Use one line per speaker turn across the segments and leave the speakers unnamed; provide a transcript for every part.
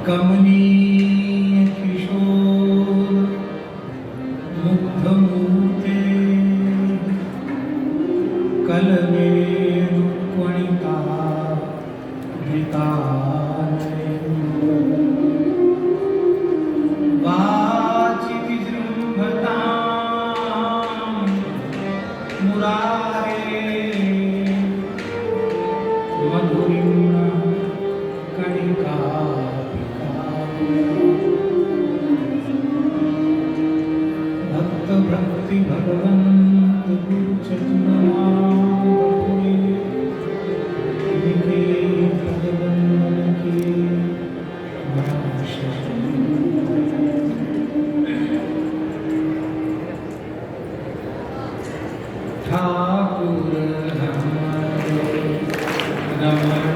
कमनीय किशोर मुग्धमूर्ते कलमे रुक्मणिता धृतानये वाचि विजृम्भतां मुरारे मधुरिं कणिका भक्त भक्ति भगवंत गुरु चतुर्मापुरे इनके पदवंदन के ठाकुर हमारे रमण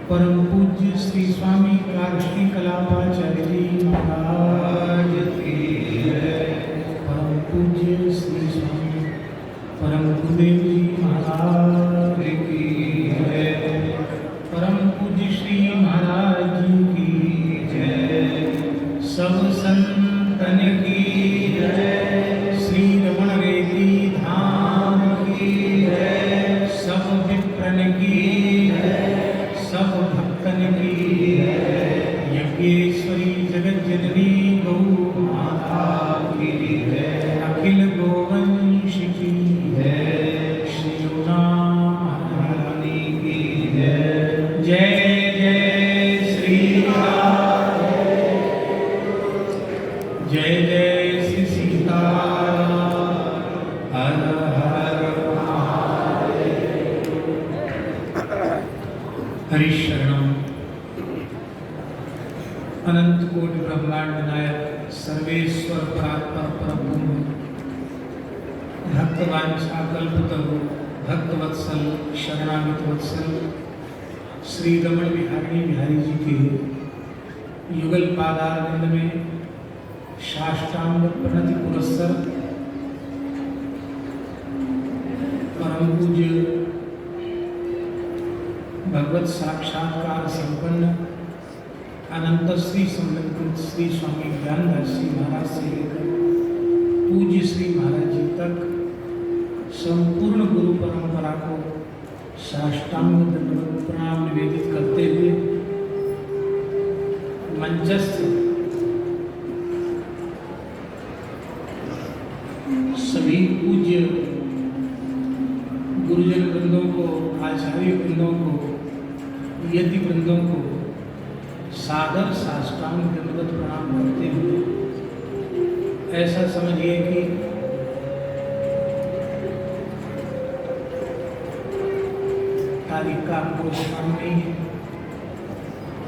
परम पूज्य श्री स्वामी कार्ष्टी कलापाचार्य जी महाराज की जय। परम पूज्य श्री स्वामी परम गुरुदेव जी महाराज की जय। परम पूज्य श्री महाराज जी की जय। सब संतन की जय। श्री रमण रेती धाम की जय। सब विप्रन की सब भक्तन की यज्ञेश्वरी जगत जननी गौ माता की जय। अखिल गोवंश की जय। श्री महारानी की जय। जय जय श्री राम। जय जय श्री सीता। हर हर हरिशरणम। अनंत कोटि ब्रह्मांड नायक सर्वेश्वर परात्पर परब्रह्म भक्तवांछा कल्पतरु भक्तवत्सल शरणागत वत्सल श्री रमण बिहारी जी के युगल पादारविंद में साष्टांग प्रणति पुरस्सर परम पूज्य भगवत साक्षात्कार संपन्न अनंत श्री संबंधित श्री स्वामी ज्ञानदास जी महाराज से लेकर पूज्य श्री महाराज जी तक संपूर्ण गुरु परंपरा को साष्टांग दंडवत प्रणाम निवेदित करते हुए मंचस्थ सभी पूज्य गुरुजन वृंदों को, आचार्य वृंदों को, यति वृंदों को सादर साष्टांग दंडवत प्रणाम करते हुए ऐसा समझिए कि तारीख का आपको ध्यान नहीं है।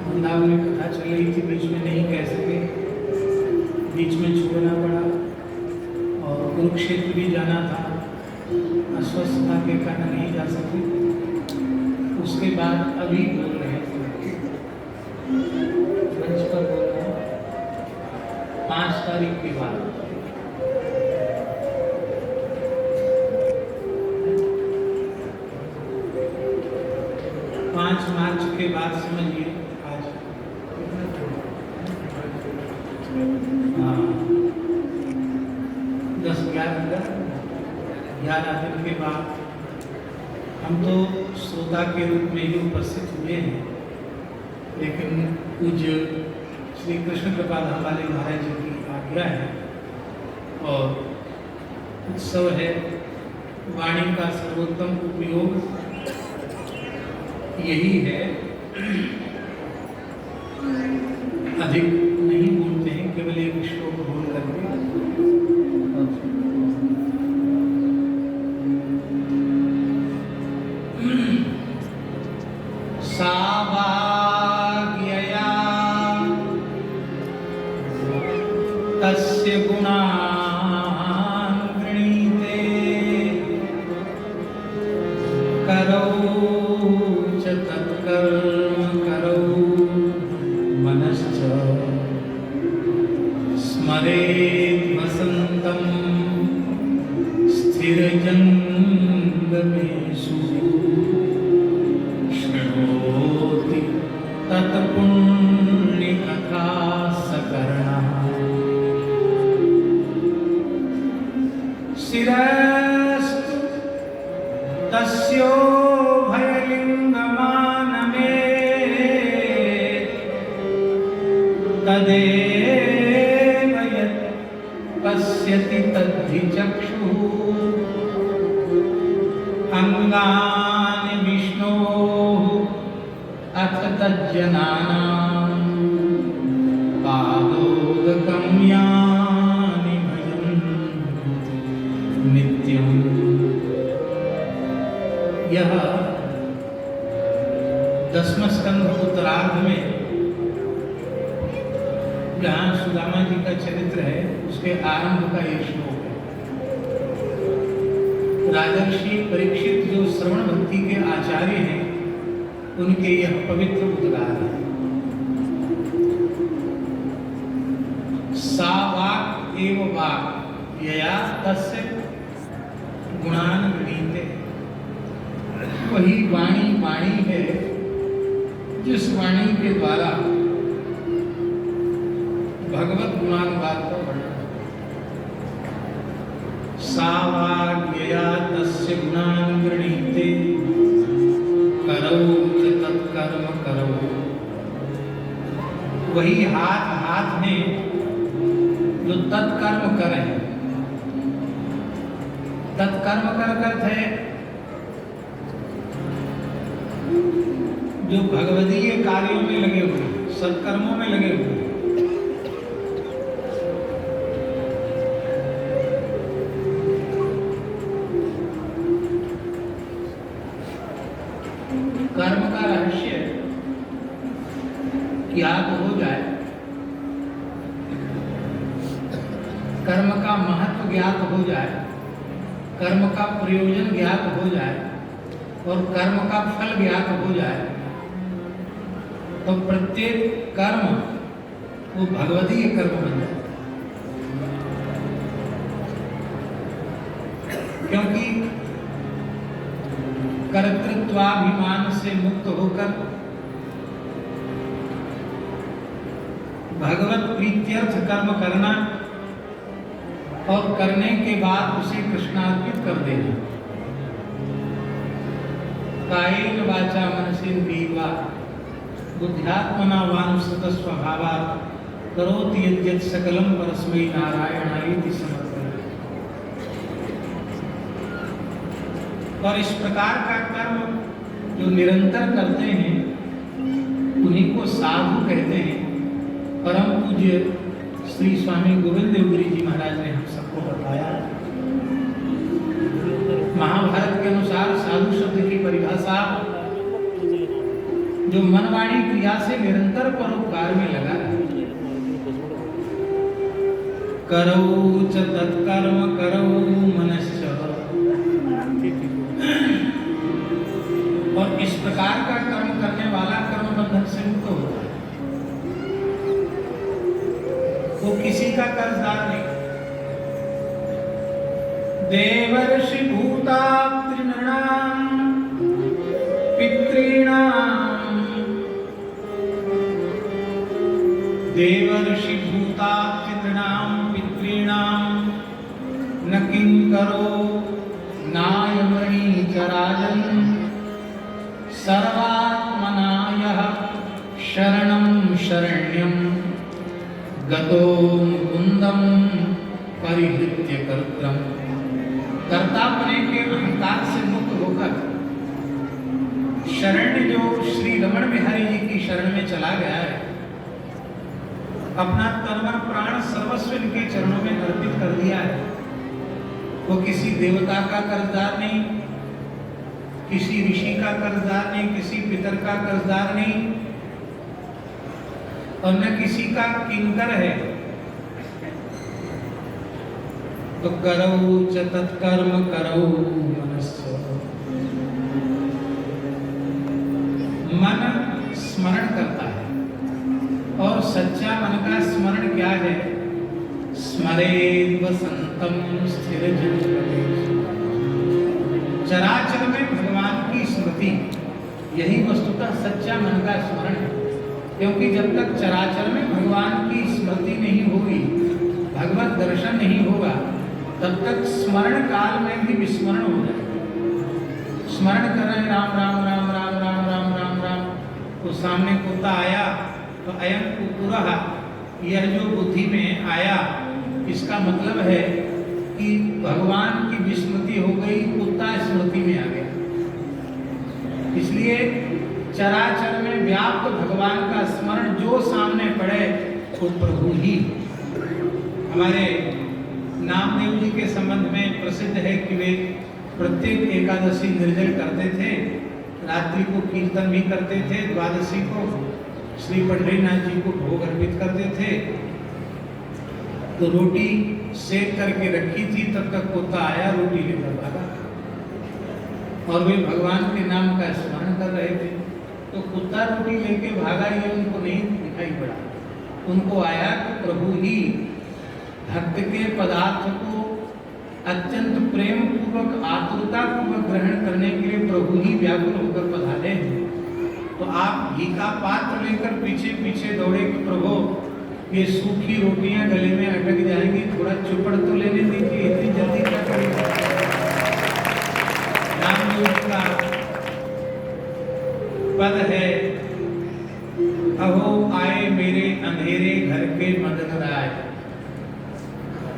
वृंदावन में कथा चल रही थी, बीच में नहीं कह सके, बीच में छोड़ना पड़ा और कुरुक्षेत्र भी जाना था, अस्वस्थता के कारण नहीं जा सके। उसके बाद अभी बोल रहे थे, मंच पर बोल रहे हैं 5 तारीख के बाद। 5 मार्च के बाद समझिए आज 11 दिन के बाद हम तो श्रोता के रूप में ही उपस्थित हुए हैं, लेकिन पूज्य श्री कृष्ण कृपाधाम वाले महाराज जी की आज्ञा है और उत्सव है। वाणी का सर्वोत्तम उपयोग यही है। अधिक नहीं बोलते हैं, केवल एक श्लोक बोल करके सावाग्यया तस्य गुणान् गृणीते करौ च तत्कर्म करौ मनश्च स्मरेत् वसन्तं स्थिरजङ्गमेषु शृणोति तत्पुण्यकथा सकर्णः शिरस्तु तस्योभयलिङ्गमानमे तदेव यत् पश्यति तद्धि चक्षुः अंगानि विष्णोः अथ तज्जनानां पादोदकम्यानि भजन्ति नित्यम्। यह 10वें स्कंध उत्तरार्ध में जहाँ सुदामा जी का चरित्र है, उसके आरंभ का ये श्लोक है। राजर्षि परीक्षित जो श्रवण भक्ति के आचार्य हैं, उनके यह पवित्र उद्गार है। सा वाक् एव वाक् यया तस्य गुणान् गृणीते। वही वाणी वाणी है जिस वाणी के द्वारा भगवत गुणानुवाद का वर्णन। सा वाग्यया तस्य गुणान् गृणीते करौ च तत्कर्म करौ। वही हाथ हाथ में जो तत्कर्म करें। तत्कर्म कर अर्थ है जो भगवदीय कार्यों में लगे हुए, सत्कर्मों में लगे हुए। कर्म का रहस्य ज्ञात हो जाए, कर्म का महत्व ज्ञात हो जाए, कर्म का प्रयोजन ज्ञात हो जाए और कर्म का फल ज्ञात हो जाए, तो प्रत्येक कर्म वो भगवदीय कर्म बन जाए। क्योंकि कर्तृत्वाभिमान से मुक्त होकर भगवत प्रीत्यर्थ कर्म करना और करने के बाद उसे कृष्णार्पित कर देना। कायेन वाचा मनसेन्द्रियर्वा बुद्ध्यात्मना वानुसृत स्वभावात् करोति यद्यत् सकलं परस्मै नारायणायेति समर्पयामि। और इस प्रकार का कर्म जो निरंतर करते हैं उन्हीं को साधु कहते हैं। परम पूज्य श्री स्वामी गोविंद देवगिरी जी महाराज ने हम सबको बताया। महाभारत के अनुसार साधु शब्द की परिभाषा जो मनवाणी क्रिया से निरंतर परोपकार में लगा है। करौ च तत्कर्म करौ मनश्च। और इस प्रकार का कर्म करने वाला कर्म बंधन से मुक्त होता है। वो किसी का कर्जदार नहीं। देवर्षि भूता तृणाम पितॄणाम देवर्षि भूता तृणाम पितॄणाम न किंकरो नायमणि च राजन् सर्वात्मना यः शरणं शरण्यं गतो मुकुंदम परिहृत्य कर्तृम। कर्तापने के अहंकार से मुक्त होकर शरण जो श्री रमण बिहारी जी की शरण में चला गया है, अपना तन प्राण सर्वस्व इनके चरणों में अर्पित कर दिया है। वो किसी देवता का कर्जदार नहीं, किसी ऋषि का कर्जदार नहीं, किसी पितर का कर्जदार नहीं और न किसी का किंकर है। तो करौ च तत्कर्म करौ मनश्च। मन स्मरण करता है और सच्चा मन का स्मरण क्या है? स्मरेद् वसंतम स्थिरजन प्रदेश। चराचर में भगवान की स्मृति, यही वस्तुतः सच्चा मन का स्मरण है। क्योंकि जब तक चराचर में भगवान की स्मृति नहीं होगी, भगवत दर्शन नहीं होगा, तब तक स्मरण काल में भी विस्मरण हो जाएगा। स्मरण कर रहे राम राम राम राम राम राम राम राम, तो सामने कुत्ता आया तो अयं कुकुरः, यह जो बुद्धि में आया इसका मतलब है कि भगवान की विस्मृति हो गई, कुत्ता स्मृति में आ गया। इसलिए चराचर में व्याप्त भगवान का स्मरण जो सामने पड़े वो प्रभु ही। हमारे नामदेव जी के संबंध में प्रसिद्ध है कि वे प्रत्येक एकादशी निर्जल करते थे, रात्रि को कीर्तन भी करते थे, द्वादशी को श्री पंढरीनाथ जी को भोग अर्पित करते थे। तो रोटी सेक करके रखी थी, तब तक कुत्ता आया, रोटी लेकर भागा और वे भगवान के नाम का स्मरण कर रहे थे। तो कुत्ता रोटी लेके भागा, ये उनको नहीं दिखाई पड़ा। उनको आया कि प्रभु ही भक्त के पदार्थ को अत्यंत प्रेम पूर्वक आतुरता पूर्वक ग्रहण करने के लिए प्रभु ही व्याकुल होकर पधारे हैं। तो आप घी का पात्र लेकर पीछे पीछे दौड़े कि प्रभु ये सूखी रोटियां गले में अटक जाएंगी, थोड़ा चुपड़ तो लेने दीजिए, इतनी जल्दी क्या करेंगे। रामदेव का पद है, अहो आए मेरे अंधेरे घर के मदन राय,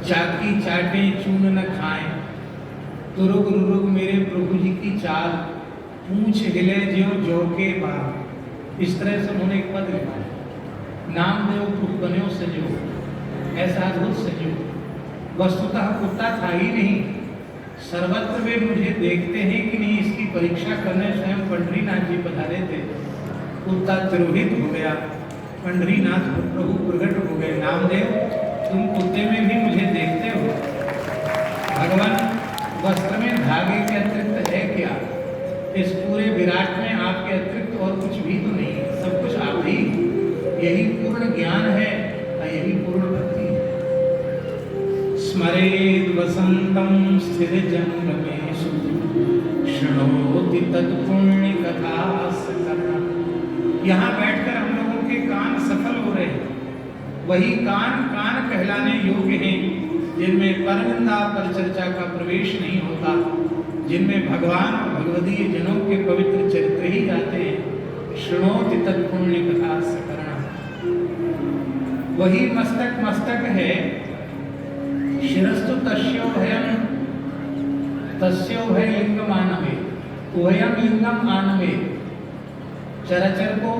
चाकी चाटे चून न खाएं, तुरुग रुरुग मेरे प्रभु जी की चाल, पूछ हिले ज्यों जौ के बाल। इस तरह से उन्होंने एक पद लिखा है, नामदेव प्रभु बन्यो संयोग, ऐसा अद्भुत संयोग। वस्तुतः कुत्ता था ही नहीं, सर्वत्र वे मुझे देखते हैं कि नहीं, इसकी परीक्षा करने स्वयं पंढरीनाथ जी पधारे थे। कुत्ता तिरोहित हो गया, पंढरीनाथ प्रभु प्रकट हो गए, नामदेव तुम कुत्ते में भी मुझे देखते हो। भगवान वस्त्र में धागे के अतिरिक्त है क्या? इस पूरे विराट में आपके अतिरिक्त और कुछ भी तो नहीं है, सब कुछ आप ही। यही पूर्ण ज्ञान है और यही पूर्ण भक्ति है। स्मरेद् वसन्तं स्थिरजङ्गमेषु शृणोति तत्पुण्यकथासकरणम्। यहाँ बैठकर हम लोगों के कान सफल हो रहे हैं। वही कान कान कहलाने योग्य हैं जिनमें परनिंदा पर चर्चा का प्रवेश नहीं होता, जिनमें भगवान और भगवदीय जनों के पवित्र चरित्र ही जाते हैं। शृणोति तत्पुण्यकथासकरणम्। वही मस्तक मस्तक है। शिरस्तु तस्योभयं तस्योभय लिंगम आनवे उभयम लिंगम आनवे। चराचर को।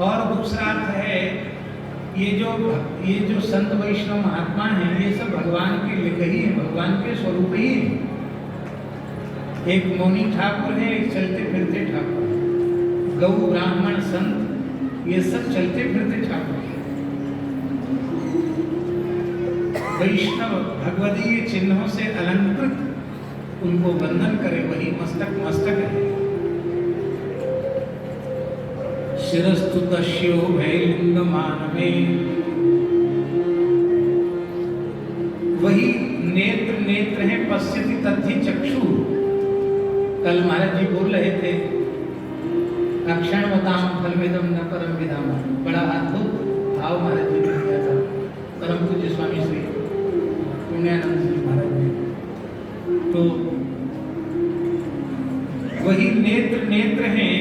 और दूसरा अर्थ है ये जो संत वैष्णव महात्मा हैं ये सब भगवान के लिंग ही है, भगवान के स्वरूप ही है। एक मौनी ठाकुर है, एक चलते फिरते ठाकुर है। गौ ब्राह्मण संत ये सब चलते फिरते ठाकुर हैं। वैष्णव भगवदीय चिन्हों से अलंकृत उनको वंदन करे, वही मस्तक मस्तक है। शिरस्तु तस्यो भैलिंगमानमे। वही नेत्र नेत्र है। पश्यति तद्धि चक्षु। कल महाराज जी बोल रहे थे अक्षणवताम फलविदम न परम विदाम। बड़ा अद्भुत भाव महाराज जी ने दिया था। परम पूज्य स्वामी श्री पुण्यानंद जी महाराज जी। तो वही नेत्र नेत्र हैं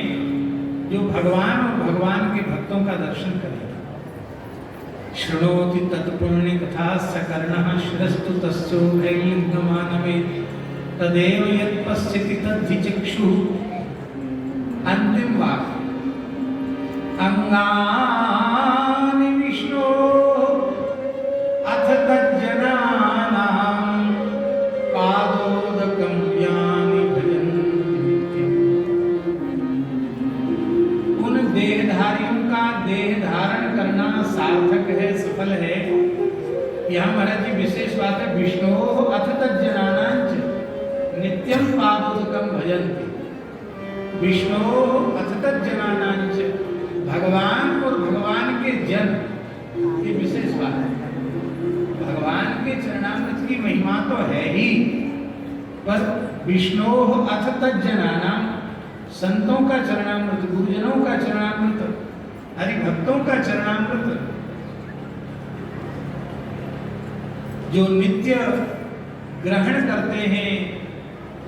जो भगवान और भगवान के भक्तों का दर्शन करें। शृणोति तत्पुण्य कथा सकर्णः शिरस्तु तस्यो भैलिंगमानवे तदेव यत् पश्यति तद्धि चक्षुः। अंतिम वाक्य अंगानि विष्णो अथ तज्जनानां पादोदकं यानि भजन्ति। उन देहधारियों का देह धारण करना सार्थक है, सफल है। यहाँ महाराज जी विशेष बात है। विष्णो अथ तज्जनानां नित्यं पादोदकं भजन्ति। विष्णो अथ तज्जनानां भगवान और भगवान के जन, ये विशेष बात है। भगवान के चरणामृत की महिमा तो है ही, पर विष्णो अथ तज्जनानां संतों का चरणामृत, गुरुजनों का चरणामृत, हरिभक्तों का चरणामृत जो नित्य ग्रहण करते हैं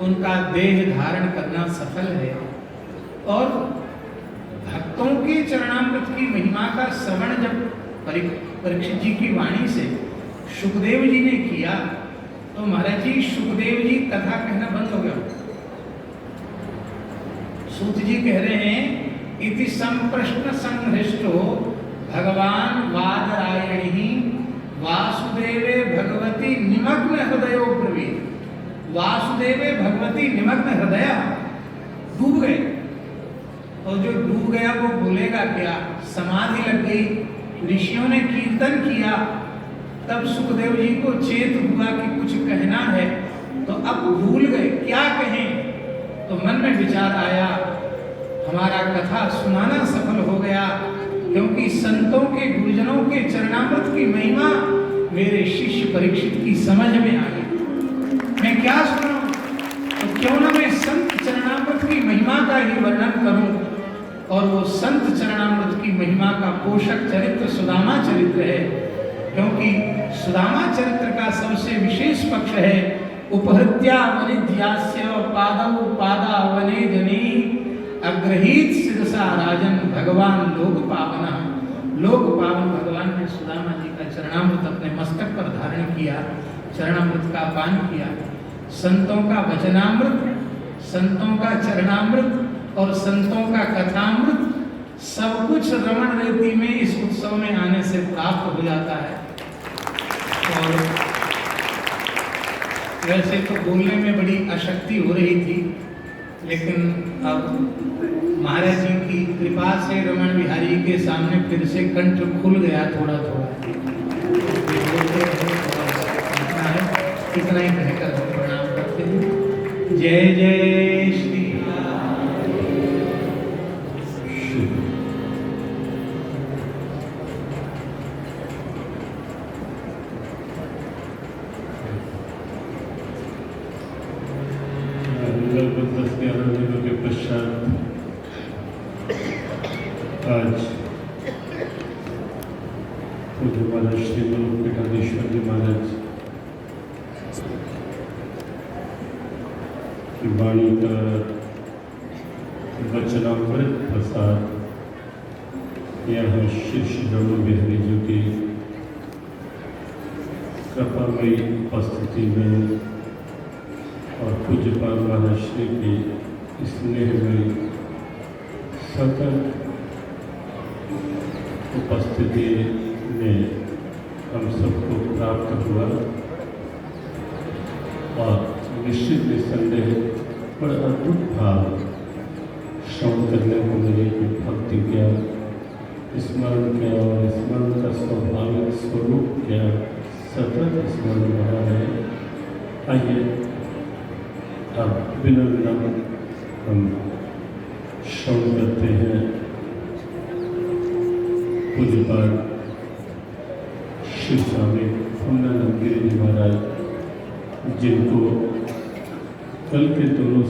उनका देह धारण करना सफल है। और भक्तों के चरणामृत की महिमा का श्रवण जब परीक्षित जी की वाणी से सुखदेव जी ने किया तो महाराज जी सुखदेव जी कथा कहना बंद हो गया। सूत जी कह रहे हैं इति संप्रश्न संहृष्टो भगवान वादरायणी वासुदेवे भगवती निमग्न हृदयो ब्रवीत। वासुदेवे भगवती निमग्न हृदय, डूब गए। और जो डूब गया वो बोलेगा क्या? समाधि लग गई। ऋषियों ने कीर्तन किया, तब सुखदेव जी को चेत हुआ कि कुछ कहना है, तो अब भूल गए क्या कहें। तो मन में विचार आया हमारा कथा सुनाना सफल हो गया, क्योंकि संतों के गुरुजनों के चरणामृत की महिमा मेरे शिष्य परीक्षित की समझ में आ गई। मैं क्या सुनाऊं? तो क्यों ना मैं संत चरणामृत की महिमा का ही वर्णन करूं। और वो संत चरणामृत की महिमा का पोषक चरित्र सुदामा चरित्र है, क्योंकि सुदामा चरित्र का सबसे विशेष पक्ष है उपहृत्या वनिध्यास्य पादौ पादा वने जनी अग्रहीत शिरसा राजन भगवान लोक पावना। लोक पावन भगवान ने सुदामा जी का चरणामृत अपने मस्तक पर धारण किया, चरणामृत का पान किया। संतों का वचनामृत, संतों का चरणामृत और संतों का कथामृत सब कुछ रमण रेती में इस उत्सव में आने से प्राप्त हो जाता है। और वैसे तो बोलने में बड़ी अशक्ति हो रही थी, लेकिन अब महाराज जी की कृपा से रमण बिहारी के सामने फिर से कंठ खुल गया थोड़ा थोड़ा। इतना ही कहकर प्रणाम करते हैं। जय जय श्री
आज पूज्य महाराज श्री गुरु पीठाधीश्वर जी महाराज की वाणी का वचनामृत प्रसाद यहाँ श्री ब्रह्म बिहारी जी की कृपामयी उपस्थिति में और पूज्यपाद महाराज श्री की स्नेह में सतत उपस्थिति में हम सबको प्राप्त हुआ और निश्चित निसंदेह बड़ा अद्भुत भाव श्रवण करने को मिले कि भक्ति क्या, स्मरण क्या और स्मरण का स्वाभाविक स्वरूप क्या सतत स्मरण बना है। आइए अब बिना विलंब हम श्रवण करते हैं पूज्यपाद शिव स्वामी पूर्णानंद गिरि जी महाराज, जिनको कल के दोनों